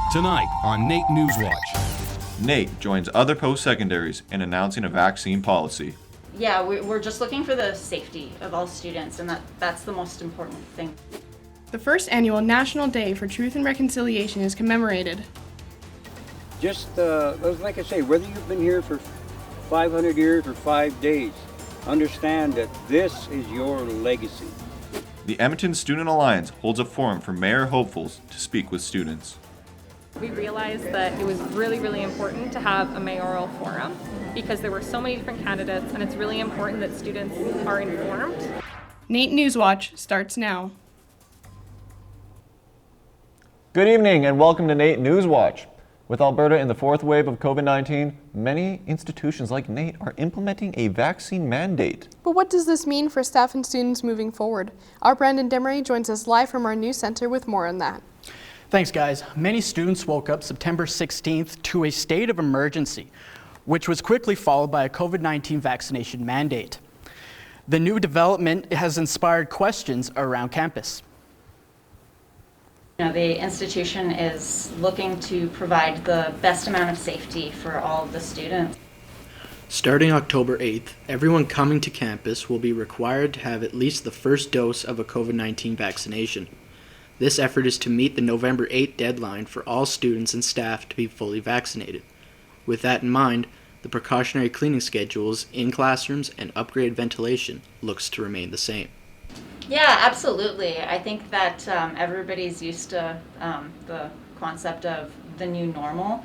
Tonight on NAIT NewsWatch. NAIT joins other post-secondaries in announcing a vaccine policy. Yeah, we're just looking for the safety of all students, and that's the most important thing. The first annual National Day for Truth and Reconciliation is commemorated. Just, like I say, whether you've been here for 500 years or 5 days, understand that this is your legacy. The Edmonton Student Alliance holds a forum for mayor hopefuls to speak with students. We realized that it was really, really important to have a mayoral forum because there were so many different candidates, and it's really important that students are informed. NAIT NewsWatch starts now. Good evening and welcome to NAIT NewsWatch. With Alberta in the fourth wave of COVID-19, many institutions like NAIT are implementing a vaccine mandate. But what does this mean for staff and students moving forward? Our Brandon Demery joins us live from our news center with more on that. Thanks, guys. Many students woke up September 16th to a state of emergency, which was quickly followed by a COVID-19 vaccination mandate. The new development has inspired questions around campus. The institution is looking to provide the best amount of safety for all of the students. Starting October 8th, everyone coming to campus will be required to have at least the first dose of a COVID-19 vaccination. This effort is to meet the November 8th deadline for all students and staff to be fully vaccinated. With that in mind, the precautionary cleaning schedules in classrooms and upgraded ventilation looks to remain the same. Yeah, absolutely. I think that everybody's used to the concept of the new normal.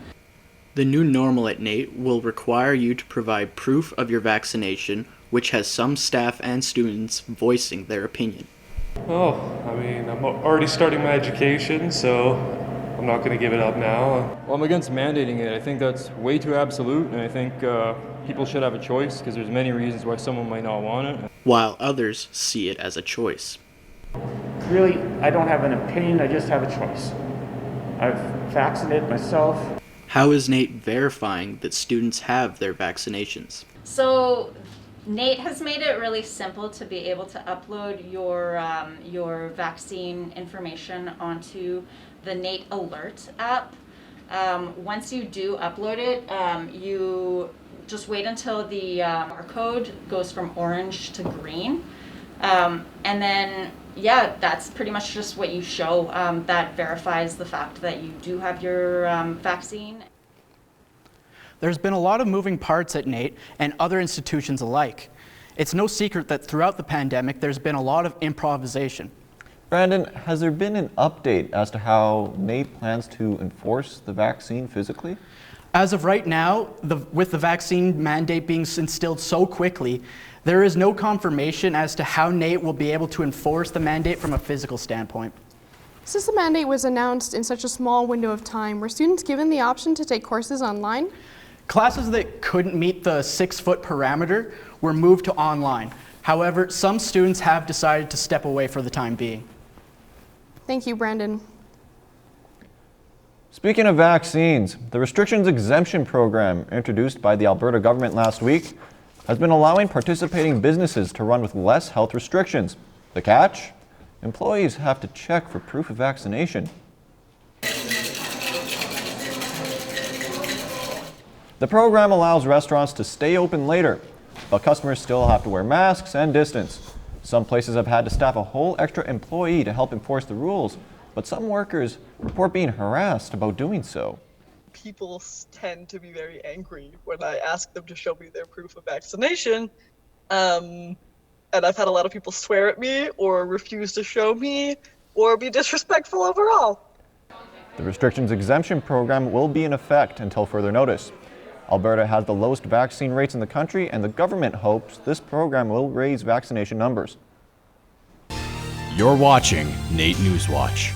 The new normal at NAIT will require you to provide proof of your vaccination, which has some staff and students voicing their opinion. I'm already starting my education, so I'm not going to give it up now. Well, I'm against mandating it. I think that's way too absolute, and I think people should have a choice because there's many reasons why someone might not want it. While others see it as a choice. Really, I don't have an opinion, I just have a choice. I've vaccinated myself. How is NAIT verifying that students have their vaccinations? So NAIT has made it really simple to be able to upload your vaccine information onto the NAIT Alert app. Once you do upload it, you just wait until the barcode goes from orange to green. And then, that's pretty much just what you show that verifies the fact that you do have your vaccine. There's been a lot of moving parts at NAIT and other institutions alike. It's no secret that throughout the pandemic, there's been a lot of improvisation. Brandon, has there been an update as to how NAIT plans to enforce the vaccine physically? As of right now, with the vaccine mandate being instilled so quickly, there is no confirmation as to how NAIT will be able to enforce the mandate from a physical standpoint. Since the mandate was announced in such a small window of time, were students given the option to take courses online? Classes that couldn't meet the 6-foot parameter were moved to online. However, some students have decided to step away for the time being. Thank you, Brandon. Speaking of vaccines, the Restrictions Exemption program introduced by the Alberta government last week has been allowing participating businesses to run with less health restrictions. The catch? Employees have to check for proof of vaccination. The program allows restaurants to stay open later, but customers still have to wear masks and distance. Some places have had to staff a whole extra employee to help enforce the rules, but some workers report being harassed about doing so. People tend to be very angry when I ask them to show me their proof of vaccination, and I've had a lot of people swear at me or refuse to show me or be disrespectful overall. The Restrictions Exemption program will be in effect until further notice. Alberta has the lowest vaccine rates in the country, and the government hopes this program will raise vaccination numbers. You're watching NAIT NewsWatch.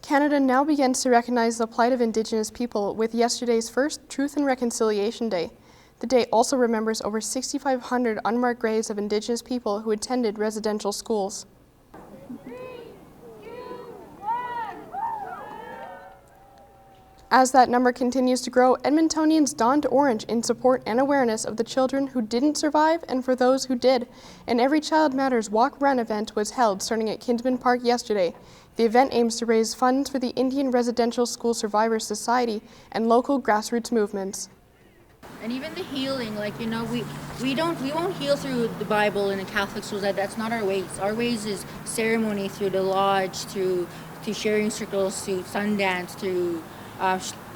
Canada now begins to recognize the plight of Indigenous people with yesterday's first Truth and Reconciliation Day. The day also remembers over 6,500 unmarked graves of Indigenous people who attended residential schools. As that number continues to grow, Edmontonians donned orange in support and awareness of the children who didn't survive and for those who did. An Every Child Matters Walk Run event was held starting at Kinsman Park yesterday. The event aims to raise funds for the Indian Residential School Survivors Society and local grassroots movements. And even the healing, like, you know, we won't heal through the Bible in the Catholic schools. That's not our ways. Our ways is ceremony, through the lodge, through sharing circles, through Sundance, through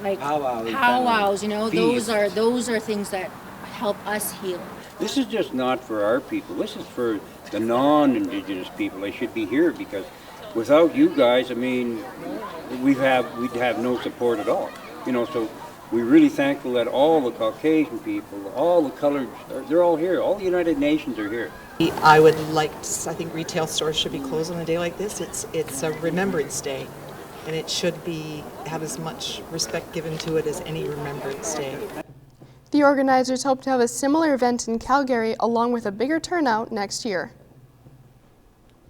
like powwows. You know, those are things that help us heal. This is just not for our people. This is for the non-Indigenous people. They should be here, because without you guys, I mean, we'd have no support at all. You know, so we're really thankful that all the Caucasian people, all the colored, they're all here. All the United Nations are here. I would like to, I think retail stores should be closed on a day like this. It's a Remembrance Day, and it should have as much respect given to it as any Remembrance Day. The organizers hope to have a similar event in Calgary along with a bigger turnout next year.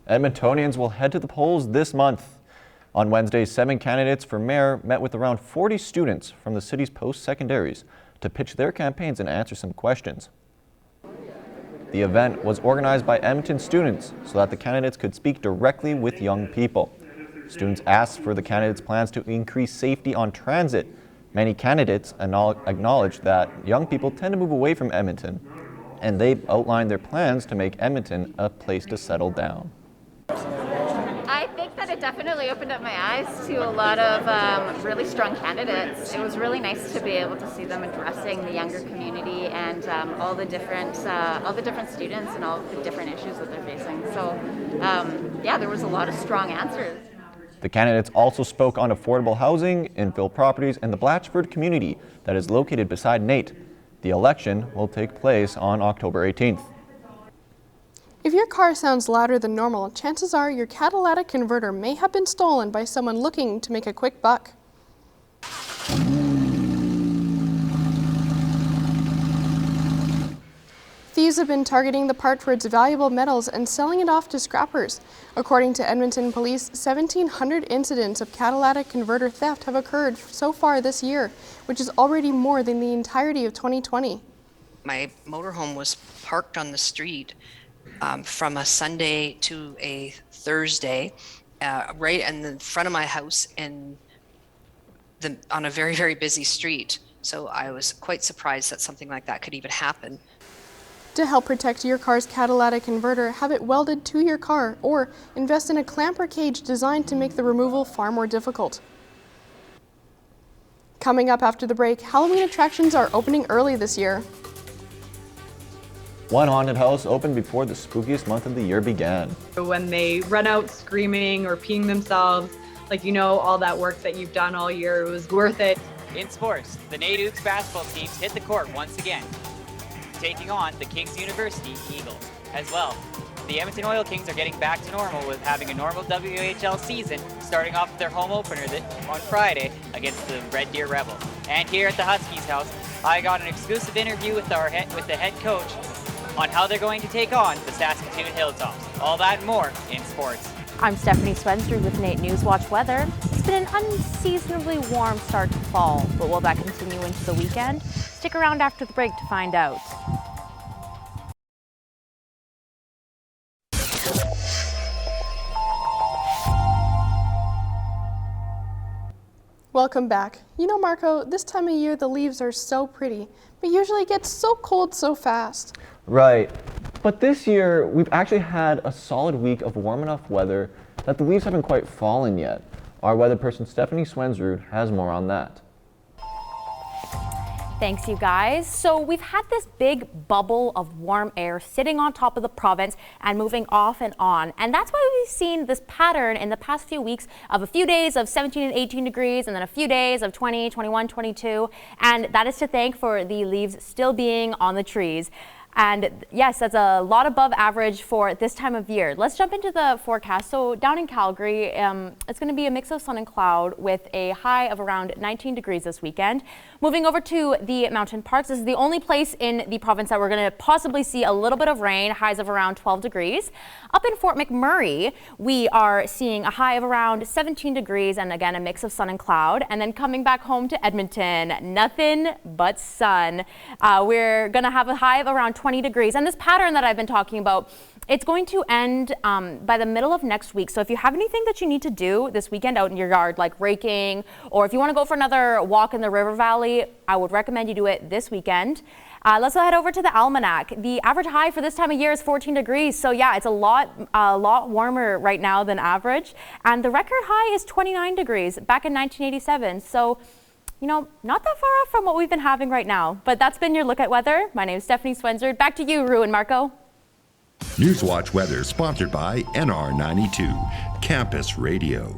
Edmontonians will head to the polls this month. On Wednesday, 7 candidates for mayor met with around 40 students from the city's post-secondaries to pitch their campaigns and answer some questions. The event was organized by Edmonton Students so that the candidates could speak directly with young people. Students asked for the candidates' plans to increase safety on transit. Many candidates acknowledged that young people tend to move away from Edmonton, and they outlined their plans to make Edmonton a place to settle down. I think that it definitely opened up my eyes to a lot of really strong candidates. It was really nice to be able to see them addressing the younger community and all the different students and all the different issues that they're facing. So yeah, there was a lot of strong answers. The candidates also spoke on affordable housing, infill properties, and the Blatchford community that is located beside NAIT. The election will take place on October 18th. If your car sounds louder than normal, chances are your catalytic converter may have been stolen by someone looking to make a quick buck. Thieves have been targeting the part for its valuable metals and selling it off to scrappers. According to Edmonton Police, 1,700 incidents of catalytic converter theft have occurred so far this year, which is already more than the entirety of 2020. My motorhome was parked on the street from a Sunday to a Thursday, right in the front of my house on a very, very busy street. So I was quite surprised that something like that could even happen. To help protect your car's catalytic converter, have it welded to your car or invest in a clamper cage designed to make the removal far more difficult. Coming up after the break, Halloween attractions are opening early this year. One haunted house opened before the spookiest month of the year began. When they run out screaming or peeing themselves, like, you know, all that work that you've done all year, it was worth it. In sports, the NAIT basketball teams hit the court once again, taking on the King's University Eagles. As well, the Edmonton Oil Kings are getting back to normal with having a normal WHL season, starting off with their home opener on Friday against the Red Deer Rebels. And here at the Huskies house, I got an exclusive interview with the head coach on how they're going to take on the Saskatoon Hilltops. All that and more in sports. I'm Stephanie Swensrud with NAIT NewsWatch weather. It's been an unseasonably warm start to fall, but will that continue into the weekend? Stick around after the break to find out. Welcome back. You know, Marco, this time of year the leaves are so pretty, but usually it gets so cold so fast. Right. But this year, we've actually had a solid week of warm enough weather that the leaves haven't quite fallen yet. Our weather person Stephanie Swensrud has more on that. Thanks, you guys. So we've had this big bubble of warm air sitting on top of the province and moving off and on. And that's why we've seen this pattern in the past few weeks of a few days of 17 and 18 degrees and then a few days of 20, 21, 22. And that is to thank for the leaves still being on the trees. And yes, that's a lot above average for this time of year. Let's jump into the forecast. So down in Calgary, it's going to be a mix of sun and cloud with a high of around 19 degrees this weekend. Moving over to the mountain parts, this is the only place in the province that we're going to possibly see a little bit of rain, highs of around 12 degrees. Up in Fort McMurray, we are seeing a high of around 17 degrees and again, a mix of sun and cloud. And then coming back home to Edmonton, nothing but sun. We're going to have a high of around 20 20 degrees. And this pattern that I've been talking about, it's going to end by the middle of next week. So if you have anything that you need to do this weekend out in your yard, like raking, or if you want to go for another walk in the river valley, I would recommend you do it this weekend. Let's head over to the almanac. The average high for this time of year is 14 degrees. So yeah, it's a lot warmer right now than average. And the record high is 29 degrees back in 1987. So, you know, not that far off from what we've been having right now. But that's been your look at weather. My name is Stephanie Swensard. Back to you, Rue and Marco. NewsWatch Weather sponsored by NR92 Campus Radio.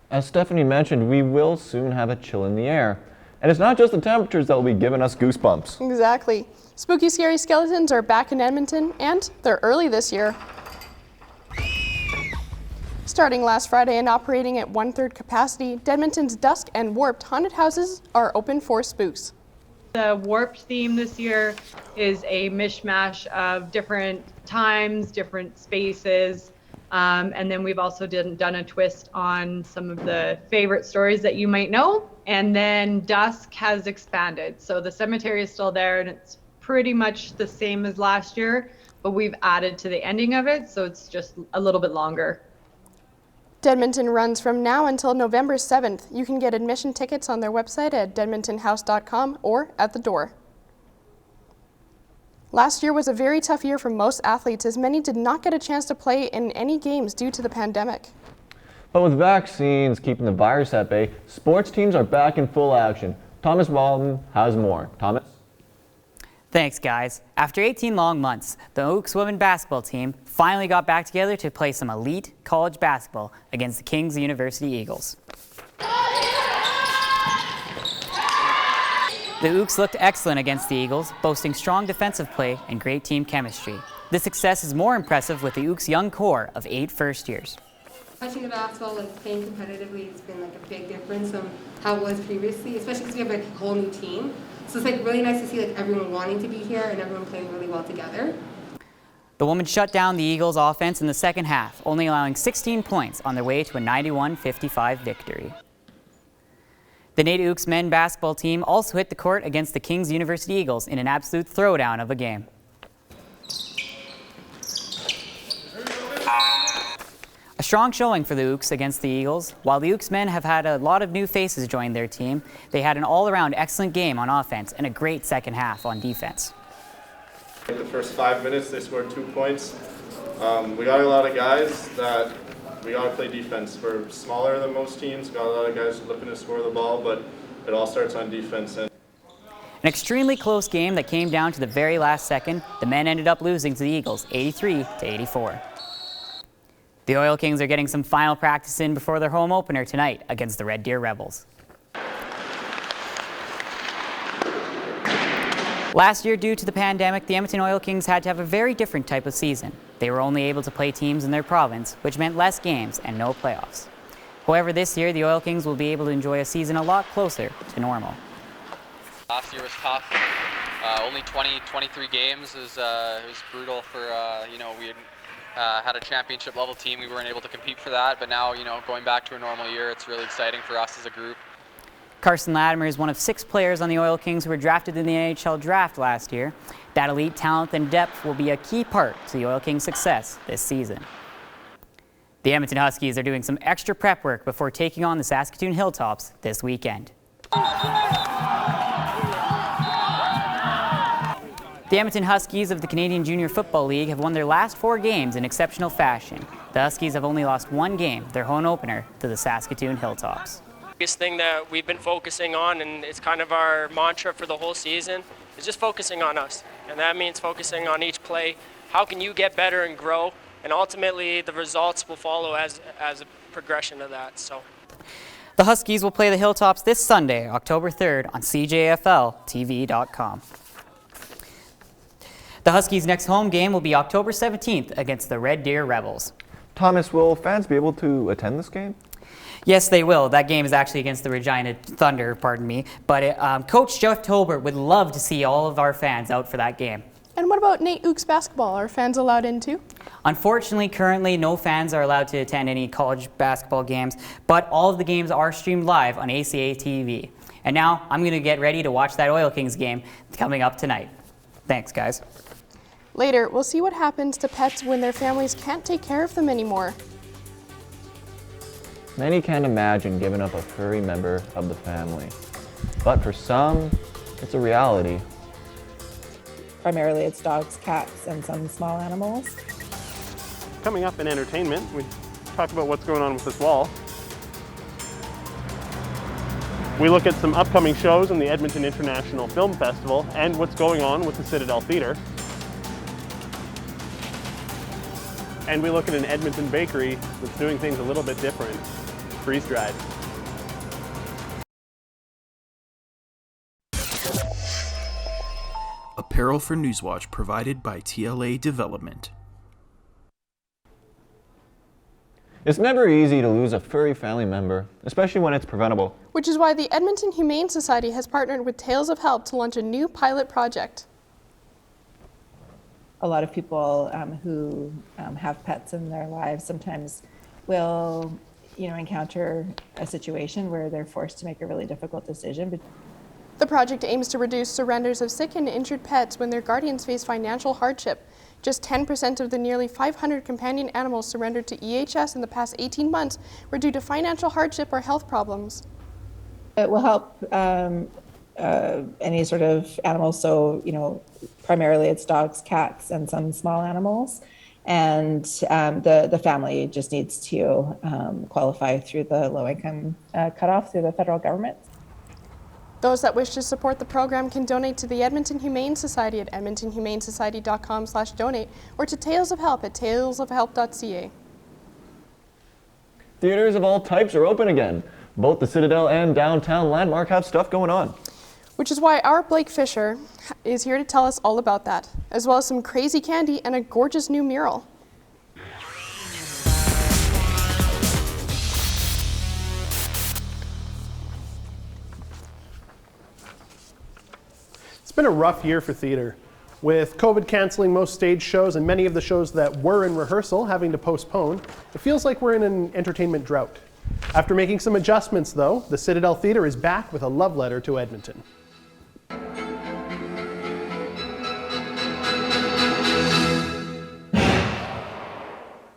As Stephanie mentioned, we will soon have a chill in the air. And it's not just the temperatures that will be giving us goosebumps. Exactly. Spooky Scary Skeletons are back in Edmonton, and they're early this year. Starting last Friday and operating at 1/3 capacity, Edmonton's Dusk and Warped haunted houses are open for spooks. The Warped theme this year is a mishmash of different times, different spaces, and then we've also done a twist on some of the favorite stories that you might know. And then Dusk has expanded. So the cemetery is still there and it's pretty much the same as last year, but we've added to the ending of it, so it's just a little bit longer. Edmonton runs from now until November 7th. You can get admission tickets on their website at edmontonhouse.com or at the door. Last year was a very tough year for most athletes, as many did not get a chance to play in any games due to the pandemic. But with vaccines keeping the virus at bay, sports teams are back in full action. Thomas Walden has more. Thomas? Thanks, guys. After 18 long months, the Oaks women basketball team finally got back together to play some elite college basketball against the King's University Eagles. The Ooks looked excellent against the Eagles, boasting strong defensive play and great team chemistry. This success is more impressive with the Ooks' young core of 8 first years. Watching the basketball, playing competitively, has been a big difference from how it was previously, especially because we have a whole new team. So it's really nice to see everyone wanting to be here and everyone playing really well together. The women shut down the Eagles' offense in the second half, only allowing 16 points on their way to a 91-55 victory. The NAIT Ooks men basketball team also hit the court against the King's University Eagles in an absolute throwdown of a game. A strong showing for the Ooks against the Eagles. While the Ooks men have had a lot of new faces join their team, they had an all-around excellent game on offense and a great second half on defense. In the first 5 minutes, they scored 2 points. We got a lot of guys that we got to play defense. We're smaller than most teams, got a lot of guys looking to score the ball, but it all starts on defense. An extremely close game that came down to the very last second. The men ended up losing to the Eagles 83-84. The Oil Kings are getting some final practice in before their home opener tonight against the Red Deer Rebels. Last year, due to the pandemic, the Edmonton Oil Kings had to have a very different type of season. They were only able to play teams in their province, which meant less games and no playoffs. However, this year, the Oil Kings will be able to enjoy a season a lot closer to normal. Last year was tough. Only 23 games. It was brutal for, we had a championship level team. We weren't able to compete for that, but now, going back to a normal year, it's really exciting for us as a group. Carson Latimer is one of 6 players on the Oil Kings who were drafted in the NHL draft last year. That elite talent and depth will be a key part to the Oil Kings' success this season. The Edmonton Huskies are doing some extra prep work before taking on the Saskatoon Hilltops this weekend. The Edmonton Huskies of the Canadian Junior Football League have won their last 4 games in exceptional fashion. The Huskies have only lost 1 game, their home opener, to the Saskatoon Hilltops. The biggest thing that we've been focusing on, and it's kind of our mantra for the whole season, is just focusing on us. And that means focusing on each play. How can you get better and grow? And ultimately, the results will follow as a progression of that. So, the Huskies will play the Hilltops this Sunday, October 3rd, on CJFLTV.com. The Huskies' next home game will be October 17th against the Red Deer Rebels. Thomas, will fans be able to attend this game? Yes, they will. That game is actually against the Regina Thunder, pardon me. But Coach Jeff Tolbert would love to see all of our fans out for that game. And what about NAIT Ooks basketball? Are fans allowed in too? Unfortunately, currently, no fans are allowed to attend any college basketball games, but all of the games are streamed live on ACA TV. And now I'm going to get ready to watch that Oil Kings game coming up tonight. Thanks, guys. Later, we'll see what happens to pets when their families can't take care of them anymore. Many can't imagine giving up a furry member of the family. But for some, it's a reality. Primarily it's dogs, cats, and some small animals. Coming up in entertainment, we talk about what's going on with this wall. We look at some upcoming shows in the Edmonton International Film Festival and what's going on with the Citadel Theatre. And we look at an Edmonton bakery that's doing things a little bit different, freeze-dried. Apparel for NewsWatch provided by TLA Development. It's never easy to lose a furry family member, especially when it's preventable. Which is why the Edmonton Humane Society has partnered with Tales of Help to launch a new pilot project. A lot of people who have pets in their lives sometimes will, encounter a situation where they're forced to make a really difficult decision. The project aims to reduce surrenders of sick and injured pets when their guardians face financial hardship. Just 10% of the nearly 500 companion animals surrendered to EHS in the past 18 months were due to financial hardship or health problems. It will help any sort of animals, so, primarily it's dogs, cats, and some small animals. And the family just needs to qualify through the low-income cutoff through the federal government. Those that wish to support the program can donate to the Edmonton Humane Society at edmontonhumanesociety.com/donate or to Tales of Help at talesofhelp.ca. Theaters of all types are open again. Both the Citadel and Downtown Landmark have stuff going on. Which is why our Blake Fisher is here to tell us all about that, as well as some crazy candy and a gorgeous new mural. It's been a rough year for theatre. With COVID cancelling most stage shows and many of the shows that were in rehearsal having to postpone, it feels like we're in an entertainment drought. After making some adjustments, though, the Citadel Theatre is back with a love letter to Edmonton.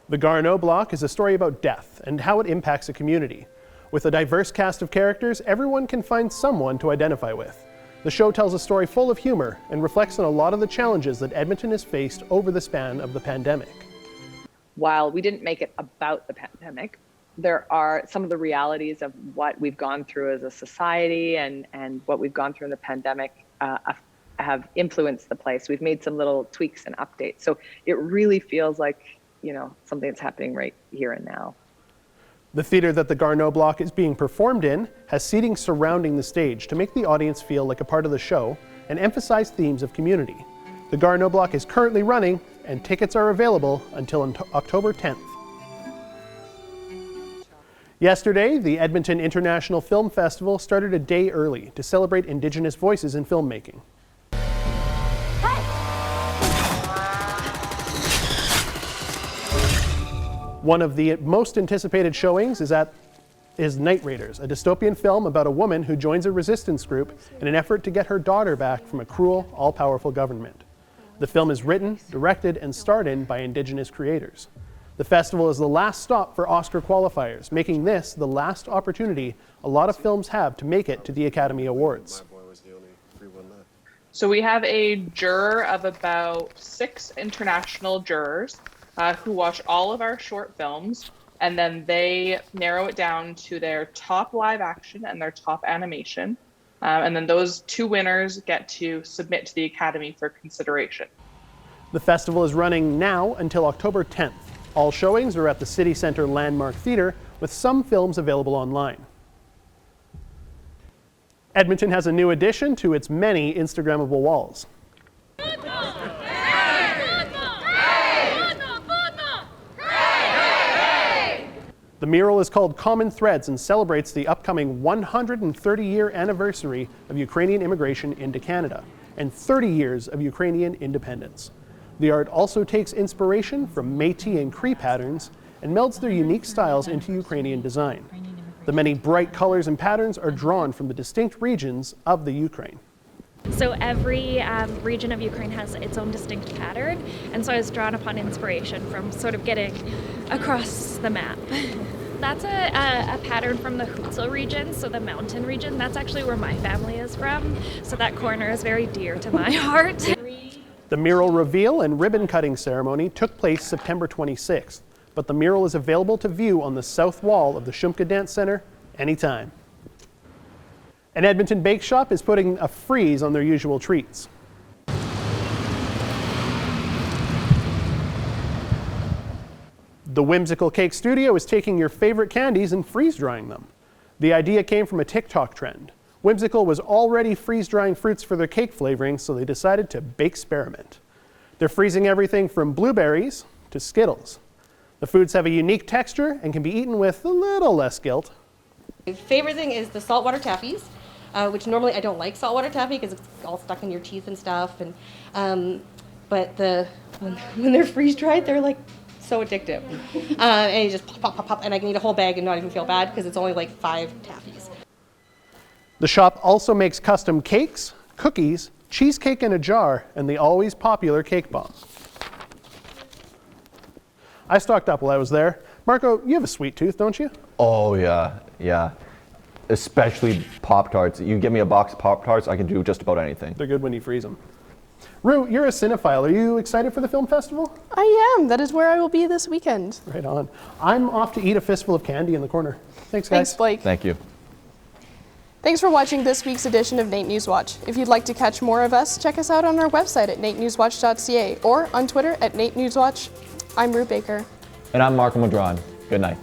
The Garneau Block is a story about death and how it impacts a community. With a diverse cast of characters, everyone can find someone to identify with. The show tells a story full of humor and reflects on a lot of the challenges that Edmonton has faced over the span of the pandemic. While we didn't make it about the pandemic, there are some of the realities of what we've gone through as a society and what we've gone through in the pandemic have influenced the place. We've made some little tweaks and updates. So it really feels like, something that's happening right here and now. The theatre that the Garneau Block is being performed in has seating surrounding the stage to make the audience feel like a part of the show and emphasize themes of community. The Garneau Block is currently running and tickets are available until October 10th. Yesterday, the Edmonton International Film Festival started a day early to celebrate Indigenous voices in filmmaking. One of the most anticipated showings is Night Raiders, a dystopian film about a woman who joins a resistance group in an effort to get her daughter back from a cruel, all-powerful government. The film is written, directed, and starred in by Indigenous creators. The festival is the last stop for Oscar qualifiers, making this the last opportunity a lot of films have to make it to the Academy Awards. So we have a juror of about 6 international jurors who watch all of our short films, and then they narrow it down to their top live action and their top animation. And then those 2 winners get to submit to the Academy for consideration. The festival is running now until October 10th. All showings are at the City Centre Landmark Theatre, with some films available online. Edmonton has a new addition to its many Instagrammable walls. The mural is called Common Threads and celebrates the upcoming 130-year anniversary of Ukrainian immigration into Canada and 30 years of Ukrainian independence. The art also takes inspiration from Métis and Cree patterns and melds their unique styles into Ukrainian design. The many bright colors and patterns are drawn from the distinct regions of the Ukraine. So every region of Ukraine has its own distinct pattern, and so I was drawn upon inspiration from sort of getting across the map. That's a pattern from the Hutsul region, so the mountain region. That's actually where my family is from, so that corner is very dear to my heart. The mural reveal and ribbon cutting ceremony took place September 26th, but the mural is available to view on the south wall of the Shumka Dance Center anytime. An Edmonton bake shop is putting a freeze on their usual treats. The Whimsical Cake Studio is taking your favorite candies and freeze-drying them. The idea came from a TikTok trend. Whimsical was already freeze-drying fruits for their cake flavoring, so they decided to bake-experiment. They're freezing everything from blueberries to Skittles. The foods have a unique texture and can be eaten with a little less guilt. My favorite thing is the saltwater taffies, which normally I don't like saltwater taffy because it's all stuck in your teeth and stuff. And but when they're freeze-dried, they're like so addictive. And you just pop, pop, pop, and I can eat a whole bag and not even feel bad because it's only like 5 taffies. The shop also makes custom cakes, cookies, cheesecake in a jar, and the always popular cake bomb. I stocked up while I was there. Marco, you have a sweet tooth, don't you? Oh yeah. Especially Pop-Tarts. You give me a box of Pop-Tarts, I can do just about anything. They're good when you freeze them. Rue, you're a cinephile. Are you excited for the film festival? I am. That is where I will be this weekend. Right on. I'm off to eat a fistful of candy in the corner. Thanks, guys. Thanks, Blake. Thank you. Thanks for watching this week's edition of NAIT NewsWatch. If you'd like to catch more of us, check us out on our website at naitnewswatch.ca or on Twitter at NAIT NewsWatch. I'm Rue Baker. And I'm Marco Madron. Good night.